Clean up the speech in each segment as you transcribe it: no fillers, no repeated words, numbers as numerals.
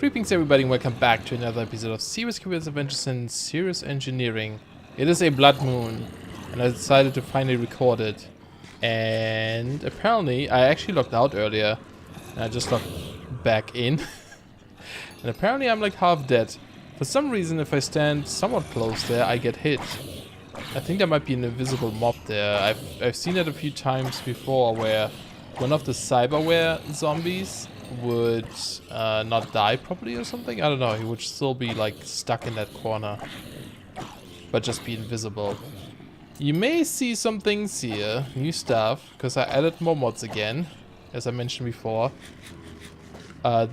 Greetings everybody and welcome back to another episode of Cyberware Adventures in Serious Engineering. It is a blood moon and I decided to finally record it. And apparently I actually logged out earlier and I just logged back in. And apparently I'm like half dead. For some reason if I stand somewhat close there I get hit. I think there might be an invisible mob there. I've seen it a few times before where one of the Cyberware zombies would not die properly or something. I don't know. He would still be like stuck in that corner, but just be invisible. You may see some things here, new stuff, because I added more mods again, as I mentioned before.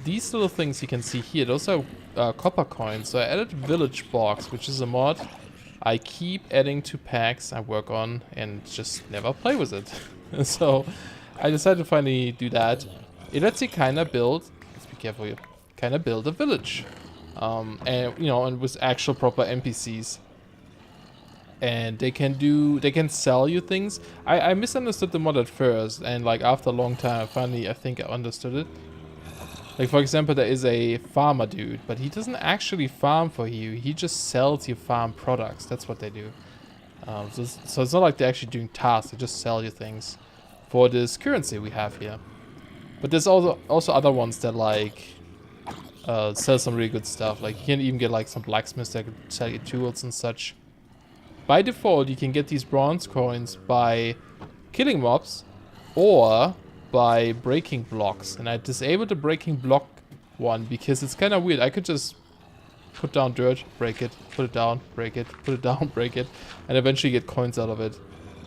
These little things you can see here, those are copper coins. So I added Village Box, which is a mod I keep adding to packs I work on and just never play with it. So I decided to finally do that. It lets you kind of build, let's be careful here, kind of build a village. And, you know, and with actual proper NPCs. And they can sell you things. I misunderstood the mod at first, and like after a long time, I think I understood it. Like for example, there is a farmer dude, but he doesn't actually farm for you. He just sells you farm products. That's what they do. So it's not like they're actually doing tasks. They just sell you things for this currency we have here. But there's also other ones that like sell some really good stuff. Like you can even get like some blacksmiths that could sell you tools and such. By default, you can get these bronze coins by killing mobs or by breaking blocks. And I disabled the breaking block one because it's kind of weird. I could just put down dirt, break it, put it down, break it, put it down, break it, and eventually get coins out of it.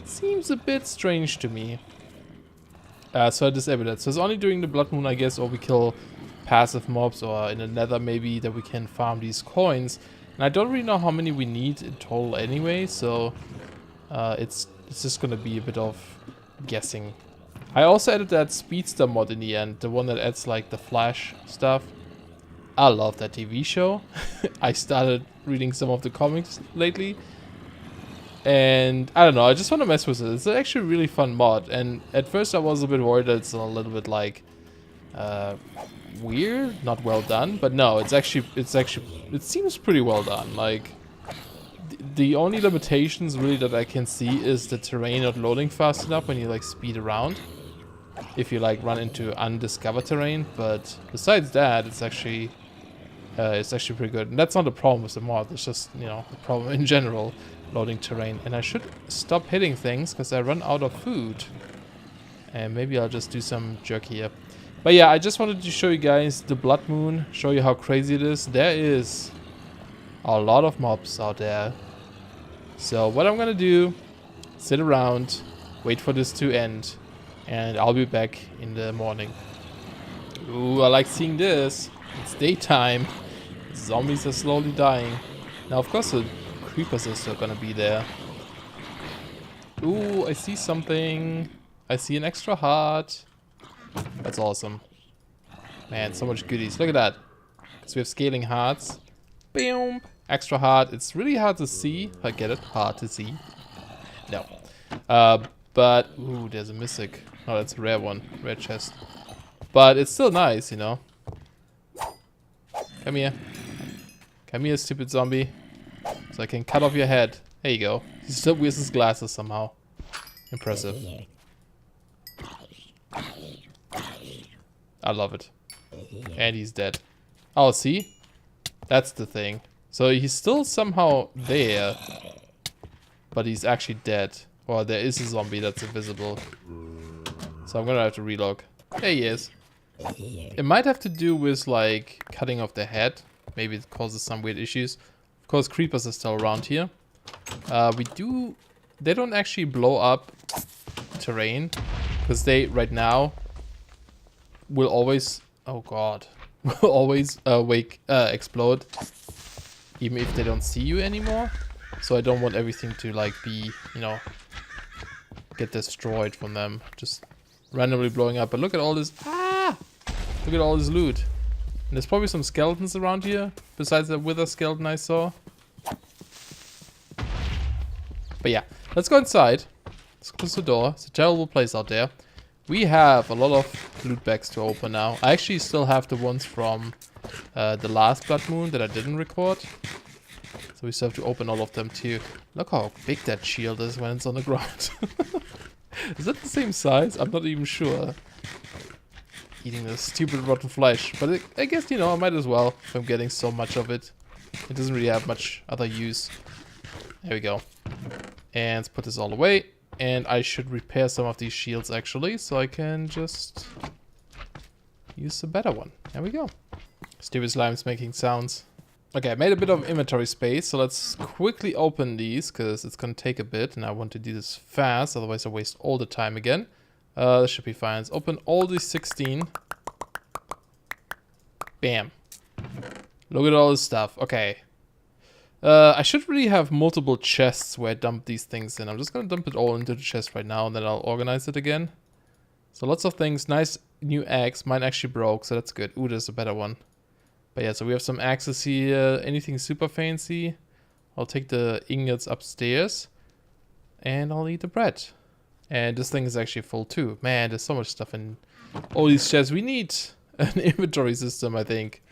Seems a bit strange to me. So I disabled it. So it's only during the blood moon, I guess, or we kill passive mobs, or in the nether maybe, that we can farm these coins. And I don't really know how many we need in total anyway, so it's just gonna be a bit of guessing. I also added that speedster mod in the end, the one that adds like the flash stuff. I love that TV show. I started reading some of the comics lately. And I don't know, I just want to mess with it. It's actually a really fun mod, and at first I was a bit worried that it's a little bit like weird, not well done, but no, it seems pretty well done. Like the only limitations really that I can see is the terrain not loading fast enough when you like speed around, if you like run into undiscovered terrain. But besides that, it's actually pretty good, and that's not a problem with the mod. It's just, you know, a problem in general. Loading terrain. And I should stop hitting things because I run out of food. And maybe I'll just do some jerky here. But yeah, I just wanted to show you guys the blood moon, show you how crazy it is. There is a lot of mobs out there. So what I'm gonna do, sit around, wait for this to end, and I'll be back in the morning. Ooh, I like seeing this. It's daytime. Zombies are slowly dying. Now of course the creepers are still gonna be there. Ooh, I see something. I see an extra heart. That's awesome. Man, so much goodies. Look at that. So we have scaling hearts. Boom. Extra heart. It's really hard to see. I get it. Hard to see. No. But, ooh, there's a mystic. Oh, that's a rare one. Rare chest. But it's still nice, you know. Come here. Come here, stupid zombie. So I can cut off your head. There you go. He still wears his glasses somehow. Impressive. I love it. And he's dead. Oh, see? That's the thing. So he's still somehow there. But he's actually dead. Or there is a zombie that's invisible. So I'm gonna have to relog. There he is. It might have to do with like cutting off the head. Maybe it causes some weird issues. Of course, creepers are still around here. They don't actually blow up terrain, because they right now will always, oh god, will always explode, even if they don't see you anymore. So I don't want everything to like be, you know, get destroyed from them, just randomly blowing up. But look at all this, look at all this loot. And there's probably some skeletons around here, besides the wither skeleton I saw. But yeah, let's go inside. Let's close the door. It's a terrible place out there. We have a lot of loot bags to open now. I actually still have the ones from the last blood moon that I didn't record. So we still have to open all of them too. Look how big that shield is when it's on the ground. Is that the same size? I'm not even sure. Eating this stupid rotten flesh. But I guess, you know, I might as well if I'm getting so much of it. It doesn't really have much other use. There we go. And let's put this all away. And I should repair some of these shields actually, so I can just use a better one. There we go. Stupid slime's making sounds. Okay, I made a bit of inventory space, so let's quickly open these, because it's going to take a bit, and I want to do this fast, otherwise I waste all the time again. This should be fine. Let's open all these 16. Bam. Look at all this stuff. Okay. I should really have multiple chests where I dump these things in. I'm just going to dump it all into the chest right now, and then I'll organize it again. So lots of things. Nice new axe. Mine actually broke, so that's good. Ooh, there's a better one. But yeah, so we have some axes here. Anything super fancy? I'll take the ingots upstairs. And I'll eat the bread. And this thing is actually full too. Man, there's so much stuff in all these chests. We need an inventory system, I think,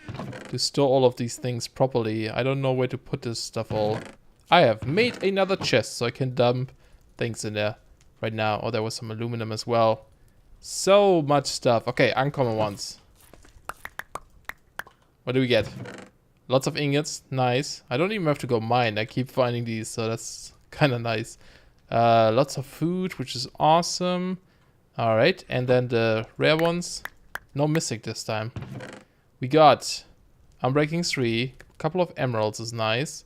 to store all of these things properly. I don't know where to put this stuff all. I have made another chest, so I can dump things in there right now. Oh, there was some aluminum as well. So much stuff. Okay, uncommon ones. What do we get? Lots of ingots. Nice. I don't even have to go mine. I keep finding these, so that's kind of nice. Lots of food, which is awesome. Alright, and then the rare ones. No mythic this time. We got Unbreaking 3. A couple of emeralds is nice.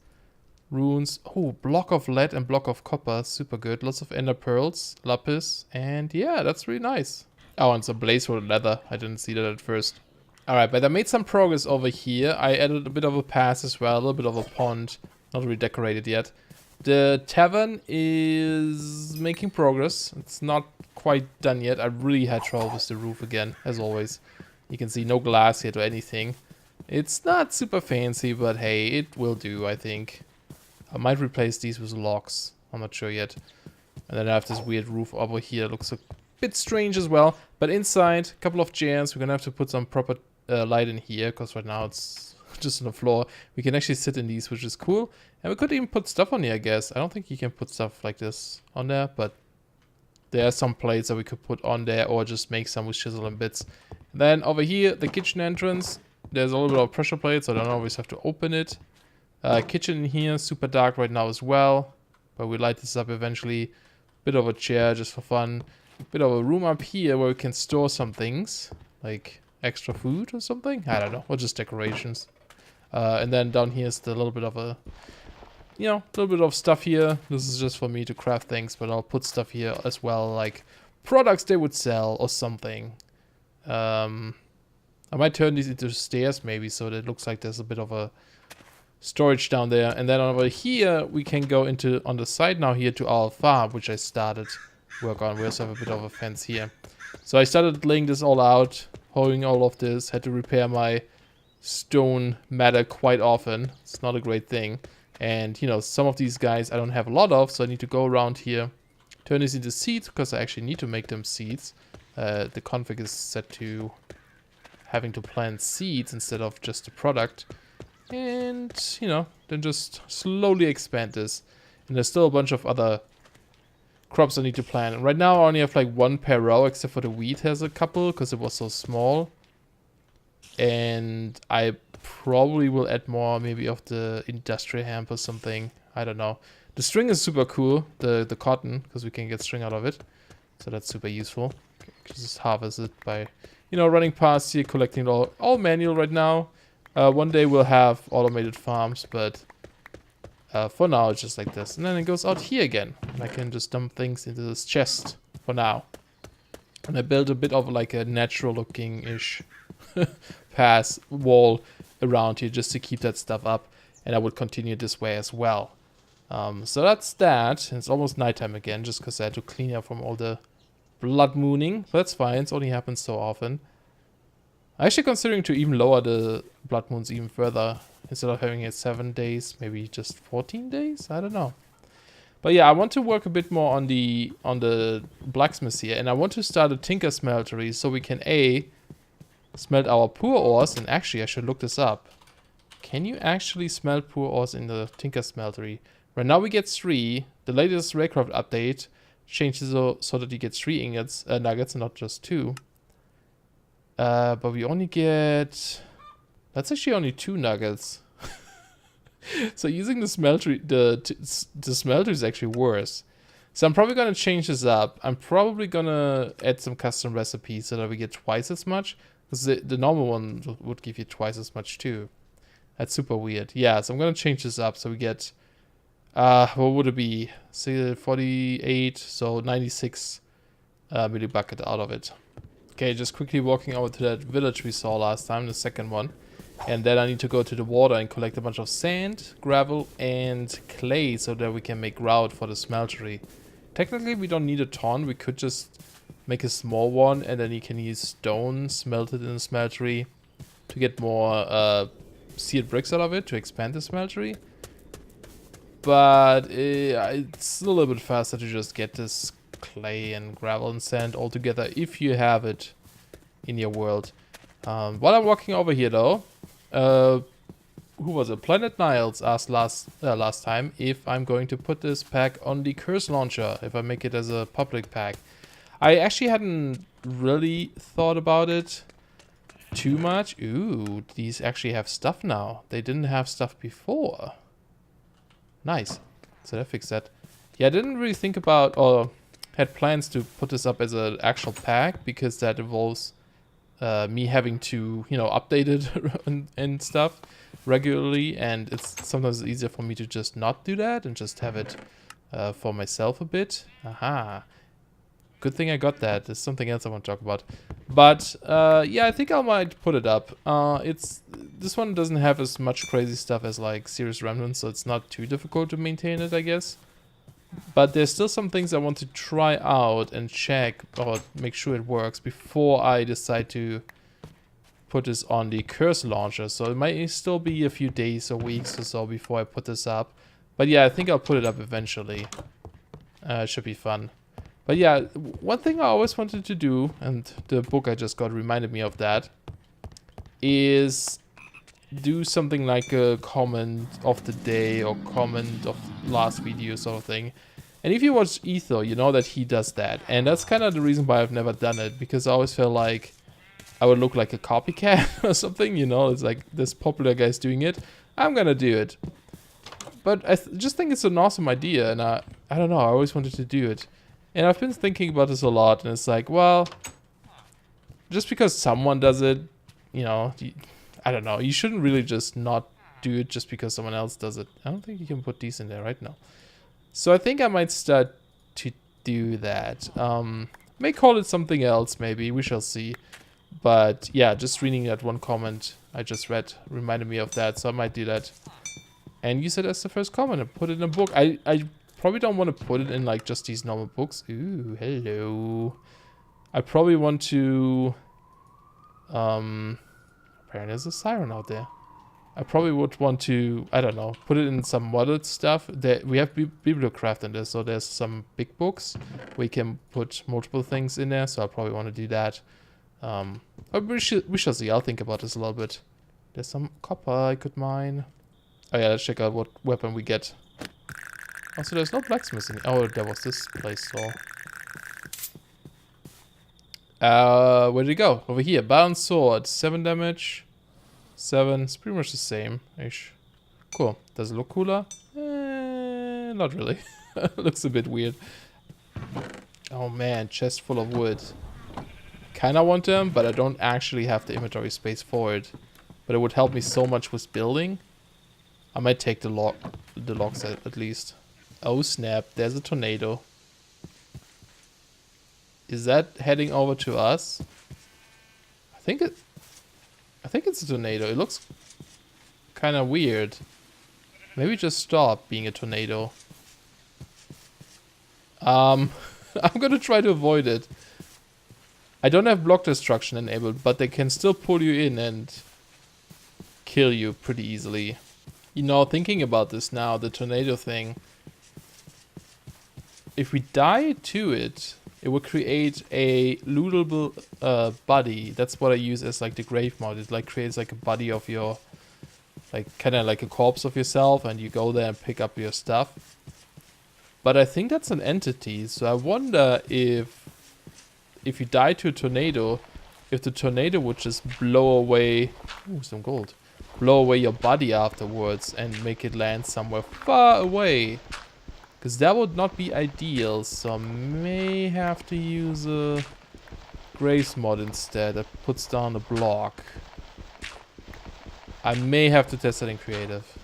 Runes. Oh, block of lead and block of copper. Super good. Lots of ender pearls. Lapis. And yeah, that's really nice. Oh, and some blazewood leather. I didn't see that at first. Alright, but I made some progress over here. I added a bit of a path as well, a little bit of a pond. Not really decorated yet. The tavern is making progress. It's not quite done yet. I really had trouble with the roof again, as always. You can see no glass here or anything. It's not super fancy, but hey, it will do, I think. I might replace these with logs. I'm not sure yet. And then I have this weird roof over here. Looks a bit strange as well. But inside, a couple of chairs. We're gonna have to put some proper light in here, because right now it's just on the floor. We can actually sit in these, which is cool. And we could even put stuff on here, I guess. I don't think you can put stuff like this on there, but there are some plates that we could put on there, or just make some with chisel and bits. And then over here, the kitchen entrance. There's a little bit of pressure plates, so I don't always have to open it. Kitchen in here, super dark right now as well. But we light this up eventually. Bit of a chair just for fun. Bit of a room up here where we can store some things. Like extra food or something? I don't know. Or just decorations. And then down here is the little bit of a, you know, little bit of stuff here. This is just for me to craft things, but I'll put stuff here as well, like products they would sell or something. I might turn these into stairs maybe, so that it looks like there's a bit of a storage down there. And then over here, we can go into, on the side now here, to our farm, which I started work on. We also have a bit of a fence here. So I started laying this all out, holding all of this, had to repair my stone matter quite often. It's not a great thing. And, you know, some of these guys I don't have a lot of, so I need to go around here, turn this into seeds, because I actually need to make them seeds. The config is set to having to plant seeds instead of just a product. And, you know, then just slowly expand this. And there's still a bunch of other crops I need to plant. And right now I only have like one per row, except for the wheat has a couple, because it was so small. And I probably will add more, maybe of the industrial hemp or something. I don't know. The string is super cool, the cotton, because we can get string out of it. So that's super useful. Just harvest it by, you know, running past here, collecting it all manual right now. One day we'll have automated farms, but for now it's just like this. And then it goes out here again. And I can just dump things into this chest for now. And I built a bit of like a natural looking-ish pass wall around here just to keep that stuff up. And I would continue this way as well. So that's that. And it's almost nighttime again, just because I had to clean up from all the blood mooning. But that's fine. It only happens so often. I'm actually considering to even lower the blood moons even further. Instead of having it 7 days, maybe just 14 days? I don't know. But yeah, I want to work a bit more on the blacksmith here. And I want to start a tinker smeltery so we can smelt our poor ores. And actually, I should look this up. Can you actually smelt poor ores in the Tinker Smeltery? Right now we get 3. The latest Railcraft update changes so that you get 3 ingots, nuggets, and not just 2. But we only get... That's actually only 2 nuggets. So using the smeltery, the smelter is actually worse. So I'm probably gonna change this up. I'm probably gonna add some custom recipes so that we get twice as much. Because the normal one would give you twice as much too. That's super weird. Yeah, so I'm gonna change this up so we get... what would it be? Say 48, so 96 millibucket out of it. Okay, just quickly walking over to that village we saw last time, the second one. And then I need to go to the water and collect a bunch of sand, gravel, and clay so that we can make grout for the smeltery. Technically, we don't need a ton. We could just make a small one, and then you can use stone smelted in the smeltery to get more seared bricks out of it to expand the smeltery. But it's a little bit faster to just get this clay and gravel and sand all together if you have it in your world. While I'm walking over here though, who was it? Planet Niles asked last time if I'm going to put this pack on the curse launcher, if I make it as a public pack. I actually hadn't really thought about it too much. Ooh, these actually have stuff now. They didn't have stuff before. Nice. So that fixed that. Yeah, I didn't really think about or had plans to put this up as an actual pack because that involves me having to, you know, update it and stuff regularly, and it's sometimes easier for me to just not do that and just have it for myself a bit. Aha. Good thing I got that. There's something else I want to talk about. But yeah, I think I might put it up. This one doesn't have as much crazy stuff as like Serious Remnants, so it's not too difficult to maintain it, I guess. But there's still some things I want to try out and check or make sure it works before I decide to put this on the curse launcher. So it might still be a few days or weeks or so before I put this up. But yeah, I think I'll put it up eventually. It should be fun. But yeah, one thing I always wanted to do, and the book I just got reminded me of that, is do something like a comment of the day or comment of last video sort of thing. And if you watch Etho, you know that he does that. And that's kind of the reason why I've never done it, because I always feel like I would look like a copycat or something, you know, it's like this popular guy's doing it, I'm gonna do it. But I just think it's an awesome idea, and I don't know, I always wanted to do it. And I've been thinking about this a lot, and it's like, well, just because someone does it, you know, I don't know, you shouldn't really just not do it just because someone else does it. I don't think you can put these in there right now. So I think I might start to do that. May call it something else, maybe, we shall see. But yeah, just reading that one comment I just read reminded me of that, so I might do that. And use it as the first comment and put it in a book. I probably don't want to put it in like just these normal books. Ooh, hello. I probably want to... apparently there's a siren out there. I probably would want to, I don't know, put it in some modded stuff. We have Bibliocraft in there, so there's some big books. We can put multiple things in there, so I'll probably want to do that. But we shall see. I'll think about this a little bit. There's some copper I could mine. Oh yeah, let's check out what weapon we get. Also, there's no blacksmith in... Oh, there was this place, so... where did it go? Over here. Balanced sword. 7 damage. 7. It's pretty much the same-ish. Cool. Does it look cooler? Not really. Looks a bit weird. Oh man, chest full of wood. Kinda want them, but I don't actually have the inventory space for it. But it would help me so much with building. I might take the logs at least. Oh snap, there's a tornado. Is that heading over to us? I think it's a tornado. It looks kind of weird. Maybe just stop being a tornado. I'm gonna try to avoid it. I don't have block destruction enabled, but they can still pull you in and kill you pretty easily. You know, thinking about this now, the tornado thing. If we die to it, it will create a lootable body. That's what I use as like the grave mod. It like creates like a body of your, like kind of like a corpse of yourself, and you go there and pick up your stuff. But I think that's an entity, so I wonder if you die to a tornado, if the tornado would just blow away, ooh, some gold, blow away your body afterwards and make it land somewhere far away. Because that would not be ideal, so I may have to use a graves mod instead that puts down a block. I may have to test that in creative.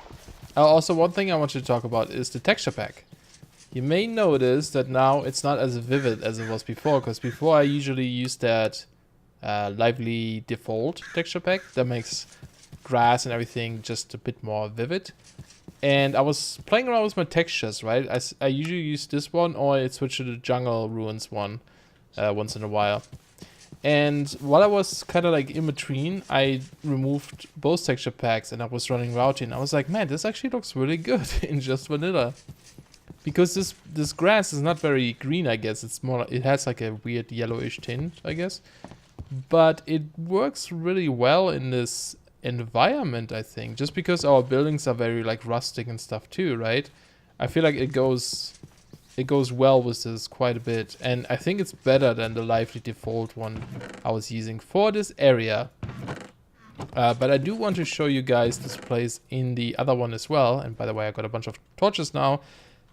Also, one thing I want you to talk about is the texture pack. You may notice that now it's not as vivid as it was before, because before I usually used that lively default texture pack that makes grass and everything just a bit more vivid. And I was playing around with my textures, right? I usually use this one, or I switch to the jungle ruins one once in a while. And while I was kind of like in between, I removed both texture packs and I was running routing. I was like, man, this actually looks really good in just vanilla. Because this grass is not very green, I guess. It's more, it has like a weird yellowish tint, I guess. But it works really well in this environment, I think. Just because our buildings are very like rustic and stuff too, right? I feel like it goes well with this quite a bit. And I think it's better than the lively default one I was using for this area. But I do want to show you guys this place in the other one as well. And by the way, I got a bunch of torches now,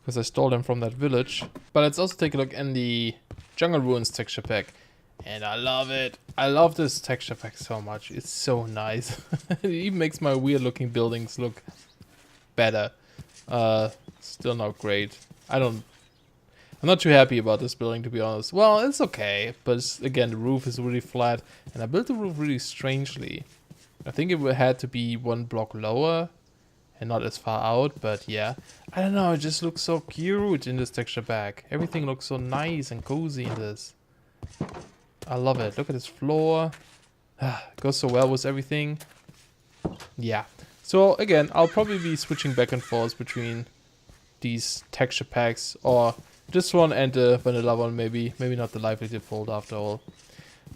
because I stole them from that village. But let's also take a look in the Jungle Ruins texture pack. And I love it. I love this texture pack so much. It's so nice. It even makes my weird looking buildings look better. Still not great. I'm not too happy about this building, to be honest. Well, it's okay. But again, the roof is really flat. And I built the roof really strangely. I think it had to be one block lower and not as far out, but yeah. I don't know, it just looks so cute in this texture pack. Everything looks so nice and cozy in this. I love it. Look at this floor. It goes so well with everything. Yeah. So again, I'll probably be switching back and forth between these texture packs, or this one and the vanilla one maybe. Maybe not the lively default after all.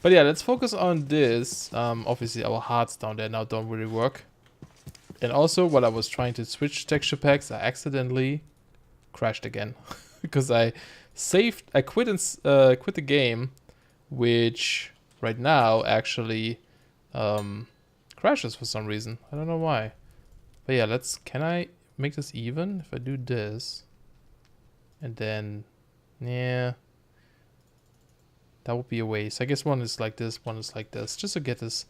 But yeah, let's focus on this. Obviously our hearts down there now don't really work. And also, while I was trying to switch texture packs, I accidentally crashed again. Because I quit the game, which right now actually crashes for some reason. I don't know why. But yeah, can I make this even? If I do this, and then, yeah, that would be a waste. I guess one is like this, one is like this, just to get this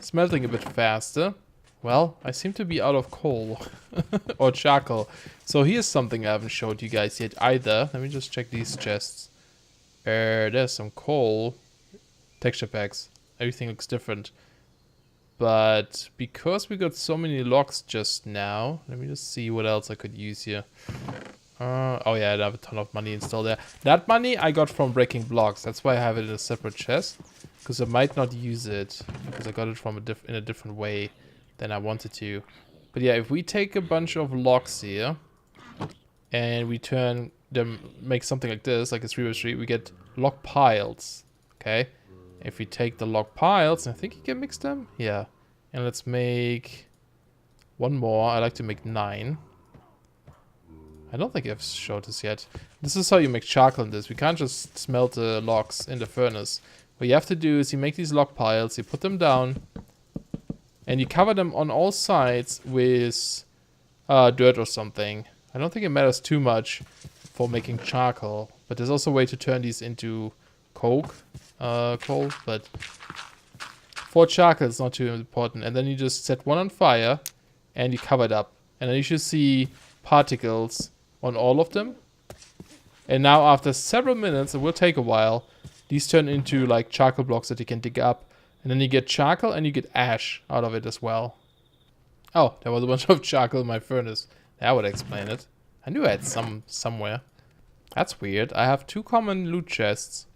smelting a bit faster. Well, I seem to be out of coal or charcoal. So here's something I haven't showed you guys yet either. Let me just check these chests. There's some coal texture packs. Everything looks different. But because we got so many logs just now, let me just see what else I could use here. Oh yeah, I have a ton of money installed there. That money I got from breaking blocks. That's why I have it in a separate chest. Because I might not use it. Because I got it from in a different way than I wanted to. But yeah, if we take a bunch of logs here. And we turn them, make something like this, like a 3x3, we get log piles. Okay. If we take the log piles, I think you can mix them. Yeah. And let's make one more. I like to make 9. I don't think I've showed this yet. This is how you make charcoal in this. We can't just smelt the logs in the furnace. What you have to do is you make these log piles, you put them down, and you cover them on all sides with dirt or something. I don't think it matters too much for making charcoal, but there's also a way to turn these into coal, but for charcoal it's not too important. And then you just set one on fire and you cover it up, and then you should see particles on all of them. And now after several minutes, it will take a while, these turn into like charcoal blocks that you can dig up, and then you get charcoal and you get ash out of it as well. Oh, there was a bunch of charcoal in my furnace. That would explain it. I knew I had some somewhere. That's weird. I have 2 common loot chests.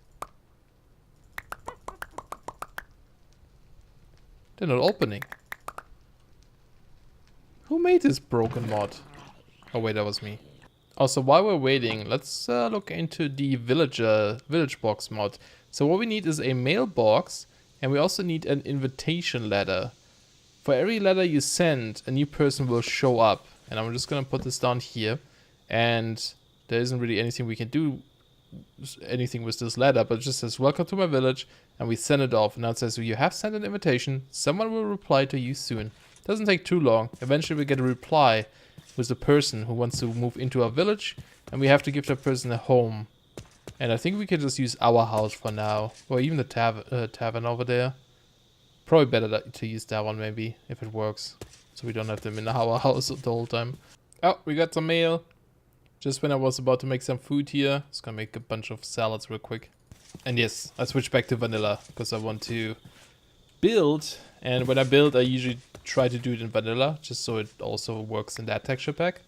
They're not opening. Who made this broken mod? Oh wait, that was me. Also, while we're waiting, let's look into the village box mod. So what we need is a mailbox, and we also need an invitation letter. For every letter you send, a new person will show up. And I'm just gonna put this down here. And there isn't really anything we can do anything with this letter, but it just says welcome to my village, and we send it off. And now it says you have sent an invitation, someone will reply to you soon. Doesn't take too long. Eventually we get a reply with the person who wants to move into our village, and we have to give that person a home. And I think we can just use our house for now, or even the tavern over there. Probably better to use that one maybe, if it works, so we don't have them in our house the whole time. Oh, we got some mail. Just when I was about to make some food here. Just gonna make a bunch of salads real quick. And yes, I switched back to vanilla because I want to build. And when I build, I usually try to do it in vanilla, just so it also works in that texture pack.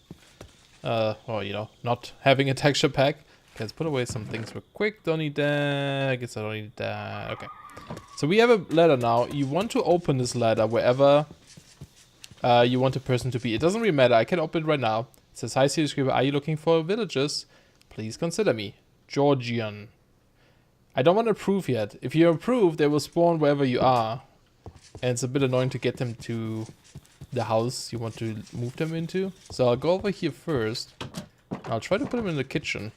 Or, you know, not having a texture pack. Okay, let's put away some things real quick. Don't need that. I guess I don't need that. Okay. So we have a ladder now. You want to open this ladder wherever you want a person to be. It doesn't really matter. I can open it right now. It says, hi, Series Creeper, are you looking for villages? Please consider me. Georgian. I don't want to approve yet. If you approve, they will spawn wherever you are. And it's a bit annoying to get them to the house you want to move them into. So I'll go over here first. I'll try to put him in the kitchen.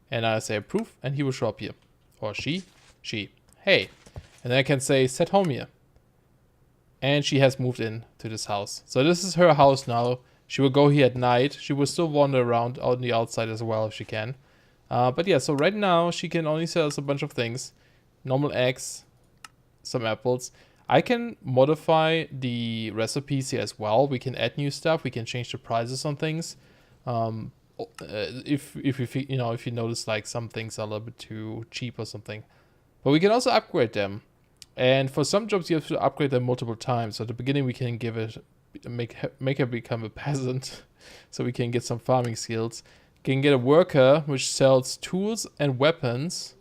And I say approve, and he will show up here. Or she. Hey. And then I can say set home here. And she has moved in to this house. So this is her house now. She will go here at night. She will still wander around out on the outside as well if she can. But yeah, so right now she can only sell us a bunch of things. Normal eggs, some apples. I can modify the recipes here as well. We can add new stuff. We can change the prices on things. If you notice like some things are a little bit too cheap or something. But we can also upgrade them. And for some jobs you have to upgrade them multiple times. So at the beginning we can give it make her become a peasant so we can get some farming skills. Can get a worker which sells tools and weapons.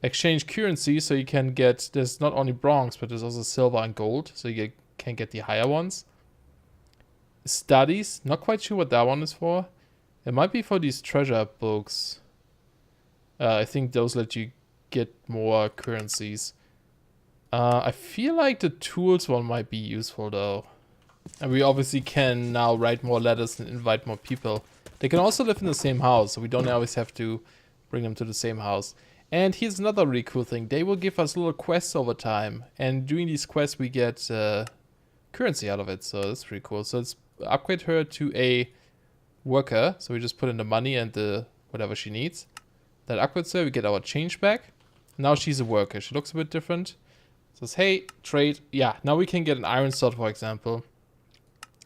Exchange currency, so you can get, there's not only bronze but there's also silver and gold, so you can get the higher ones. Studies, not quite sure what that one is for. It might be for these treasure books. I think those let you get more currencies. I feel like the tools one might be useful though. And we obviously can now write more letters and invite more people. They can also live in the same house, so we don't always have to bring them to the same house. And here's another really cool thing. They will give us little quests over time. And doing these quests we get currency out of it, so that's pretty cool. So let's upgrade her to a worker. So we just put in the money and the whatever she needs. That upgrades her, we get our change back. Now she's a worker. She looks a bit different. Says, hey, trade. Yeah, now we can get an iron sword, for example.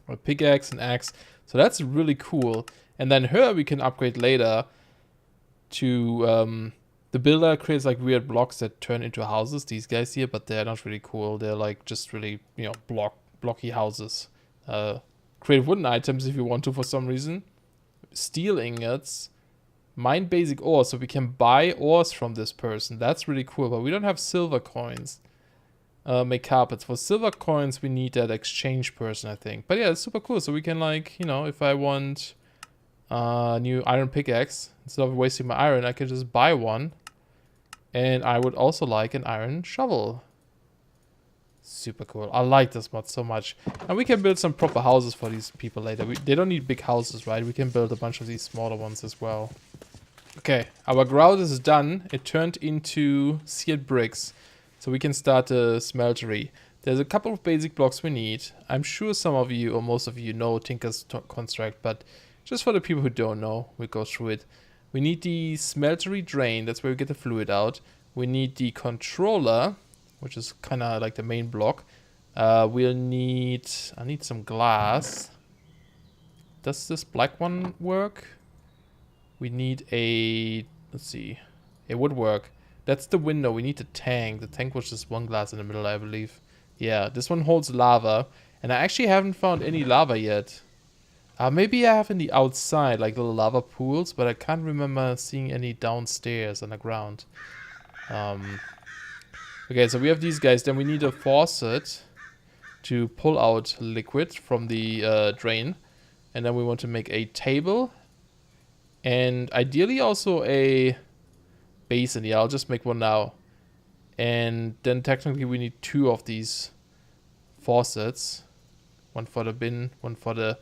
A pickaxe, an axe. So that's really cool. And then her we can upgrade later to... the builder creates like weird blocks that turn into houses, these guys here, but they're not really cool. They're like just really, you know, blocky houses. Create wooden items if you want to for some reason. Steel ingots. Mine basic ore, so we can buy ores from this person. That's really cool, but we don't have silver coins. Make carpets. For silver coins, we need that exchange person, I think. But yeah, it's super cool. So we can like, you know, if I want a new iron pickaxe, instead of wasting my iron, I can just buy one. And I would also like an iron shovel. Super cool. I like this mod so much. And we can build some proper houses for these people later. They don't need big houses, right? We can build a bunch of these smaller ones as well. Okay, our grout is done. It turned into seared bricks. So we can start a smeltery. There's a couple of basic blocks we need. I'm sure some of you or most of you know Tinker's Construct, but just for the people who don't know, we'll go through it. We need the smeltery drain, that's where we get the fluid out. We need the controller, which is kind of like the main block. I need some glass. Does this black one work? We need a, let's see, it would work. That's the window. We need the tank. The tank was just one glass in the middle, I believe. Yeah, this one holds lava. And I actually haven't found any lava yet. Maybe I have in the outside, like little lava pools, but I can't remember seeing any downstairs on the ground. Okay, so we have these guys. Then we need a faucet to pull out liquid from the drain. And then we want to make a table. And ideally also a basin. Yeah, I'll just make one now. And then technically we need 2 of these faucets. One for the bin, one for the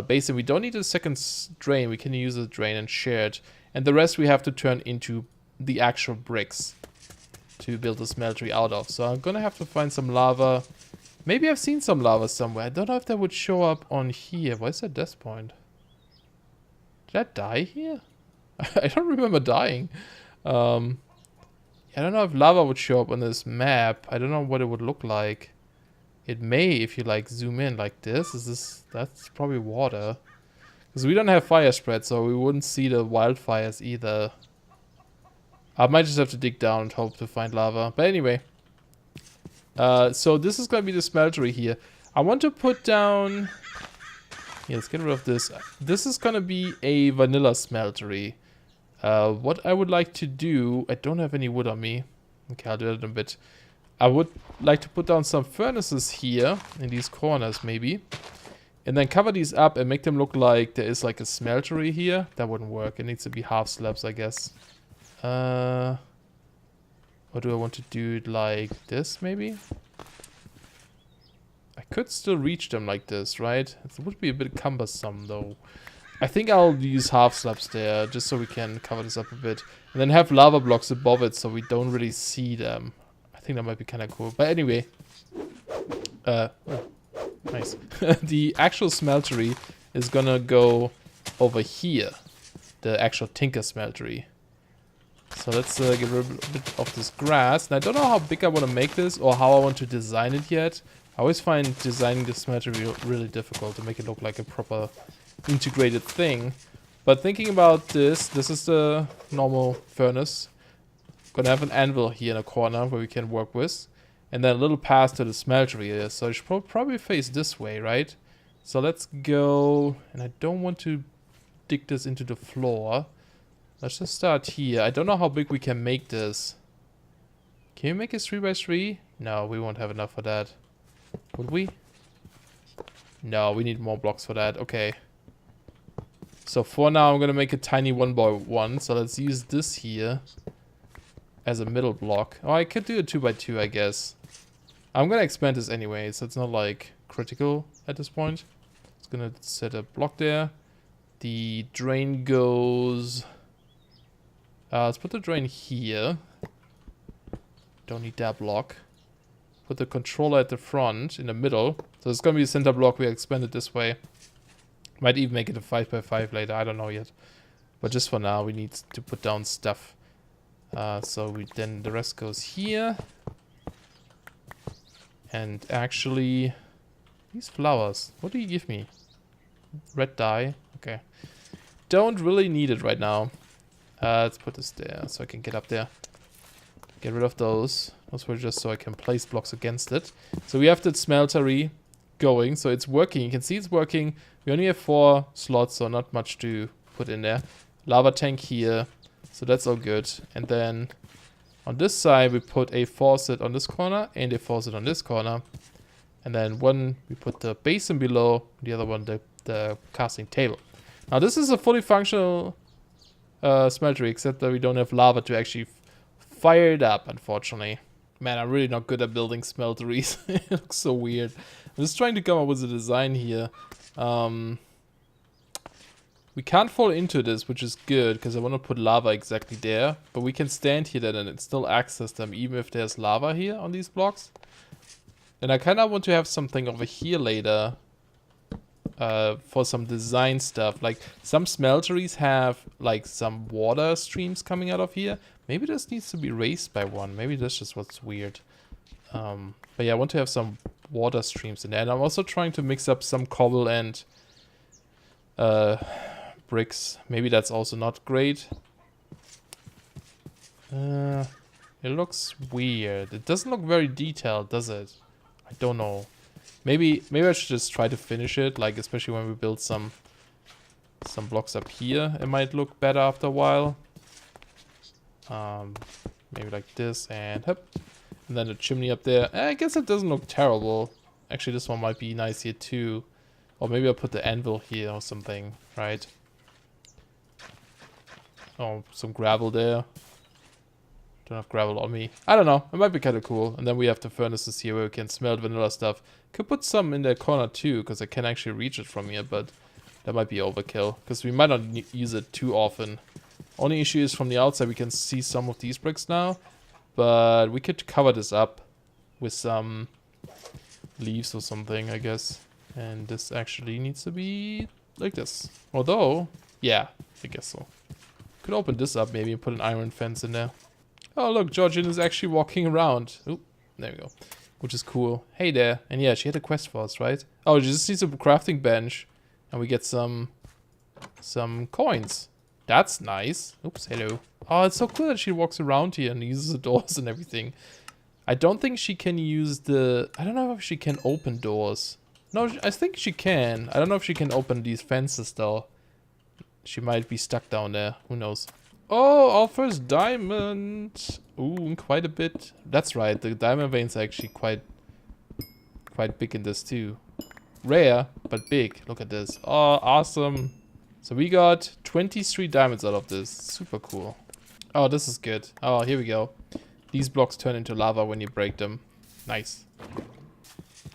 basin. We don't need a second drain. We can use a drain and share it. And the rest we have to turn into the actual bricks to build a smeltery out of. So I'm gonna have to find some lava. Maybe I've seen some lava somewhere. I don't know if that would show up on here. Why is that death point? Did I die here? I don't remember dying. I don't know if lava would show up on this map. I don't know what it would look like. It may if you like zoom in like this. That's probably water. Because we don't have fire spread, so we wouldn't see the wildfires either. I might just have to dig down and hope to find lava. But anyway. So this is going to be the smeltery here. I want to put down... Yeah, let's get rid of this. This is going to be a vanilla smeltery. What I would like to do... I don't have any wood on me. Okay, I'll do that in a bit. I would like to put down some furnaces here. In these corners, maybe. And then cover these up and make them look like there is like a smeltery here. That wouldn't work. It needs to be half slabs, I guess. Or do I want to do it like this, maybe? I could still reach them like this, right? It would be a bit cumbersome, though. I think I'll use half slabs there, just so we can cover this up a bit. And then have lava blocks above it, so we don't really see them. I think that might be kind of cool. But anyway. Oh, nice. The actual smeltery is gonna go over here. The actual tinker smeltery. So let's get rid of a bit of this grass. And I don't know how big I want to make this or how I want to design it yet. I always find designing the smeltery really difficult to make it look like a proper integrated thing. But thinking about this, this is the normal furnace. Gonna have an anvil here in a corner where we can work with. And then a little path to the smeltery here. So it should probably face this way, right? So let's go... And I don't want to dig this into the floor. Let's just start here. I don't know how big we can make this. Can you make it 3x3? No, we won't have enough for that. Would we? No, we need more blocks for that. Okay. So for now, I'm going to make a tiny 1x1. So let's use this here as a middle block. Oh, I could do a 2x2, I guess. I'm going to expand this anyway, so it's not like critical at this point. It's going to set a block there. The drain goes... let's put the drain here. Don't need that block. Put the controller at the front, in the middle. So it's going to be a center block. We expand it this way. Might even make it a 5x5 later. I don't know yet. But just for now, we need to put down stuff. So then the rest goes here. And actually, these flowers. What do you give me? Red dye. Okay. Don't really need it right now. Let's put this there so I can get up there. Get rid of those. Those were just so I can place blocks against it. So we have the smeltery going. So it's working. You can see it's working. We only have 4 slots, so not much to put in there. Lava tank here. So that's all good. And then on this side, we put a faucet on this corner and a faucet on this corner. And then one, we put the basin below. The other one, the casting table. Now this is a fully functional smeltery, except that we don't have lava to actually fire it up, unfortunately. Man, I'm really not good at building smelteries. It looks so weird. I'm just trying to come up with a design here. We can't fall into this, which is good, because I want to put lava exactly there. But we can stand here then and still access them, even if there's lava here on these blocks. And I kind of want to have something over here later. For some design stuff. Like, some smelteries have, like, some water streams coming out of here. Maybe this needs to be raised by one. Maybe that's just what's weird. But yeah, I want to have some water streams in there. And I'm also trying to mix up some cobble and bricks. Maybe that's also not great. It looks weird. It doesn't look very detailed, does it? I don't know. Maybe I should just try to finish it, like especially when we build some blocks up here. It might look better after a while. Maybe like this and hop. And then the chimney up there. I guess it doesn't look terrible. Actually, this one might be nice here too. Or maybe I'll put the anvil here or something, right? Oh, some gravel there. Don't have gravel on me. I don't know. It might be kind of cool. And then we have the furnaces here where we can smelt vanilla stuff. Could put some in the corner too, because I can actually reach it from here, but that might be overkill, because we might not use it too often. Only issue is from the outside we can see some of these bricks now, but we could cover this up with some leaves or something, I guess. And this actually needs to be like this. Although, yeah, I guess so. Could open this up maybe and put an iron fence in there. Oh look, Georgian is actually walking around. Oop, there we go. Which is cool. Hey there. And yeah, she had a quest for us, right? Oh, she just needs a crafting bench. And we get some coins. That's nice. Oops, hello. Oh, it's so cool that she walks around here and uses the doors and everything. I don't think she can use the... I don't know if she can open doors. No, I think she can. I don't know if she can open these fences though. She might be stuck down there. Who knows? Oh, our first diamond. Ooh, quite a bit. That's right. The diamond veins are actually quite big in this too. Rare, but big. Look at this. Oh, awesome. So we got 23 diamonds out of this. Super cool. Oh, this is good. Oh, here we go. These blocks turn into lava when you break them. Nice.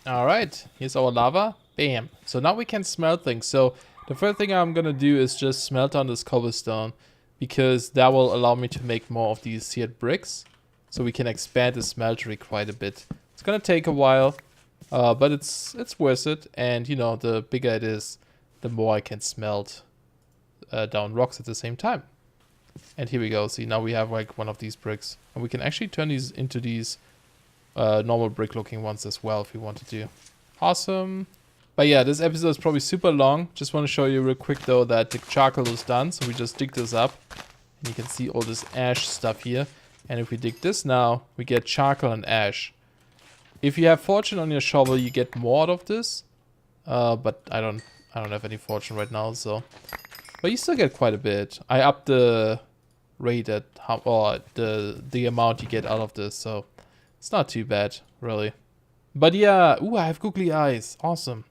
Alright, here's our lava. Bam. So now we can smelt things. So the first thing I'm gonna do is just smelt on this cobblestone, because that will allow me to make more of these seared bricks. So we can expand the smeltery quite a bit. It's gonna take a while, but it's worth it. And you know, the bigger it is, the more I can smelt down rocks at the same time. And here we go. See, now we have like one of these bricks. And we can actually turn these into these normal brick looking ones as well if we wanted to. Awesome. But yeah, this episode is probably super long. Just want to show you real quick though that the charcoal is done. So we just dig this up. And you can see all this ash stuff here. And if we dig this now, we get charcoal and ash. If you have fortune on your shovel, you get more out of this. But I don't have any fortune right now, so... But you still get quite a bit. I upped the rate at how, or the amount you get out of this, so it's not too bad, really. But yeah, ooh, I have googly eyes. Awesome.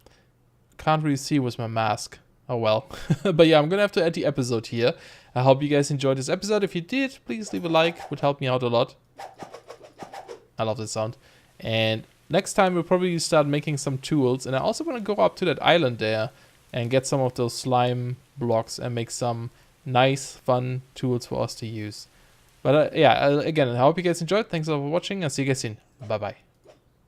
Can't really see with my mask. Oh well. But yeah, I'm gonna have to end the episode here. I hope you guys enjoyed this episode. If you did, please leave a like. Would help me out a lot. I love this sound. And next time we'll probably start making some tools. And I also want to go up to that island there and get some of those slime blocks and make some nice, fun tools for us to use. But yeah, again, I hope you guys enjoyed. Thanks for watching. I'll see you guys soon. Bye-bye.